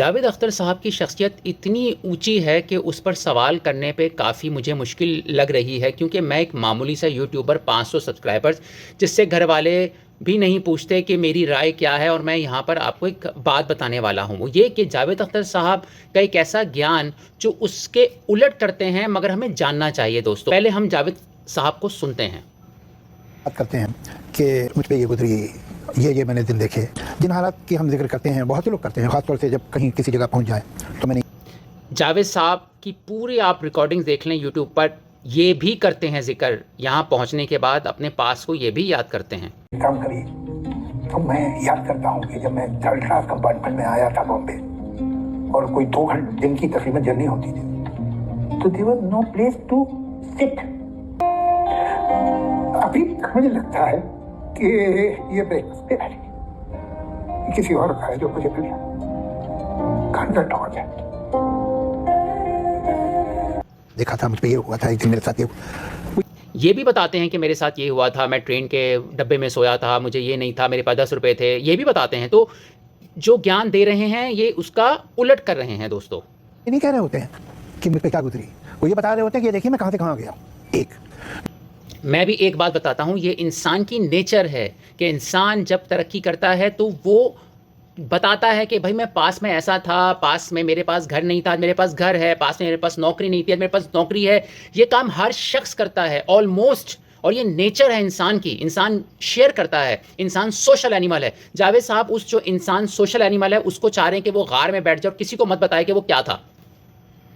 जावेद अख्तर साहब की शख्सियत इतनी ऊंची है कि उस पर सवाल करने पे काफ़ी मुझे मुश्किल लग रही है, क्योंकि मैं एक मामूली सा यूट्यूबर 500 सब्सक्राइबर्स जिससे घर वाले भी नहीं पूछते कि मेरी राय क्या है, और मैं यहाँ पर आपको एक बात बताने वाला हूँ। वो ये कि जावेद अख्तर साहब का एक ऐसा ज्ञान जो उसके उलट करते हैं, मगर हमें जानना चाहिए। दोस्तों, पहले हम जावेद साहब को सुनते हैं। बात करते हैं कि मुझ पे ये गुजरी, ये मैंने दिन देखे, जिन हालात की हम जिक्र करते हैं, बहुत से लोग करते हैं, खासतौर से जब कहीं किसी जगह पहुंच जाए तो मैंने जावेद साहब की पूरी आप रिकॉर्डिंग देख लें यूट्यूब पर, ये भी करते हैं जिक्र, यहाँ पहुँचने के बाद अपने पास को ये भी याद करते हैं। काम करी तो मैं याद करता हूँ कि जब मैं थर्ड क्लास कंपार्टमेंट में आया था बॉम्बे, और कोई 2 घंटे दिन की तकरीबन जर्नी होती थी, तो there was no place to sit. अभी मुझे लगता है कि ये ब्रेकफास्ट है किसी और का है जो मुझे मिल कॉन्फ्रेंट हो जाए। देखा था मुझ पे ये हुआ था, एक दिन मेरे साथ ये भी बताते हैं कि मेरे साथ ये हुआ था, मैं ट्रेन के डब्बे में सोया था, मुझे ये नहीं था, मेरे पास 10 रुपए थे, ये भी बताते हैं। तो जो ज्ञान दे रहे हैं ये उसका उलट कर रहे हैं। दोस्तों, ये नहीं कह रहे होते हैं कि मुझ पे क्या गुजरी, वो ये बता रहे होते हैं कि ये देखिए मैं कहाँ से कहाँ गया। मैं भी एक बात बताता हूँ, ये इंसान की नेचर है कि इंसान जब तरक्की करता है तो वो बताता है कि भाई मैं पास में ऐसा था, पास में मेरे पास घर नहीं था, मेरे पास घर है, पास में मेरे पास नौकरी नहीं थी, मेरे पास नौकरी है। ये काम हर शख्स करता है ऑलमोस्ट, और ये नेचर है इंसान की। इंसान शेयर करता है, इंसान सोशल एनिमल है। जावेद साहब उस जो इंसान सोशल एनिमल है उसको चाह रहे हैं कि वो गार में बैठ जाए और किसी को मत बताए कि वो क्या था।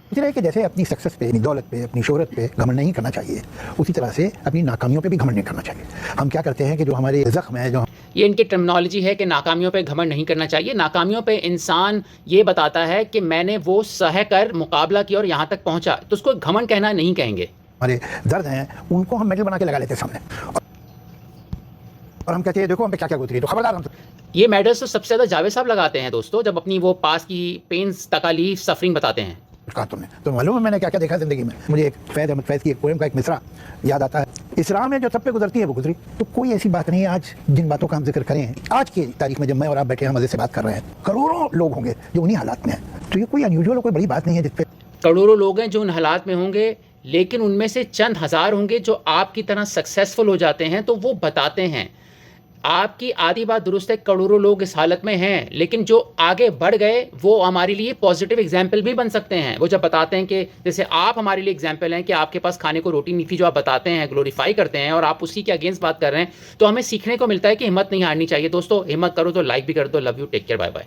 मुझे कि जैसे अपनी सक्सेस पे, अपनी दौलत पे, अपनी शोहरत पे घमंड नहीं करना चाहिए, उसी तरह से अपनी नाकामियों पे भी घमंड नहीं करना चाहिए। हम क्या करते हैं कि जो हमारे जख्म है, जो ये इनकी टर्मिनोलॉजी है कि नाकामियों पे घमंड नहीं करना चाहिए। नाकामियों पे इंसान ये बताता है कि मैंने वो सह कर मुकाबला किया और यहाँ तक पहुँचा, तो उसको घमंड कहना नहीं कहेंगे। हमारे दर्द हैं उनको हम मेडल बना के लगा लेते हैं सामने, और हम कहते हैं देखो हम पे क्या क्या गुजरी, तो खबरदार। हम ये मेडल्स तो सबसे ज़्यादा जावेद साहब लगाते हैं दोस्तों, जब अपनी वो पास की पेन्स, तकालीफ, सफरिंग बताते हैं। कहा तुमने तो मालूम है मैंने क्या क्या देखा जिंदगी में। मुझे एक फैज़ अहमद फैज़ की एक पोएम का एक मिसरा याद आता है, इस राह में जो सब पे गुजरती है वो गुजरी। तो कोई ऐसी बात नहीं है आज जिन बातों का हम जिक्र करें, आज की तारीख में जब मैं और आप बैठे हैं मजे से बात कर रहे हैं, करोड़ों लोग होंगे जो उन्हीं हालात में हैं। तो ये कोई अनयूजुअल, कोई बड़ी बात नहीं है जिसपे करोड़ों लोग हैं जो उन हालात में होंगे, लेकिन उनमें से चंद हज़ार होंगे जो आपकी तरह सक्सेसफुल हो जाते हैं, तो वो बताते हैं। आपकी आधी बात दुरुस्त है, करोड़ों लोग इस हालत में हैं, लेकिन जो आगे बढ़ गए वो हमारे लिए पॉजिटिव एग्जाम्पल भी बन सकते हैं। वो जब बताते हैं कि जैसे आप हमारे लिए एग्जाम्पल हैं कि आपके पास खाने को रोटी नहीं थी, जो आप बताते हैं, ग्लोरीफाई करते हैं, और आप उसी के अगेंस्ट बात कर रहे हैं, तो हमें सीखने को मिलता है कि हिम्मत नहीं हारनी चाहिए। दोस्तों, हिम्मत करो तो लाइक भी कर दो। Love you, take care, bye bye.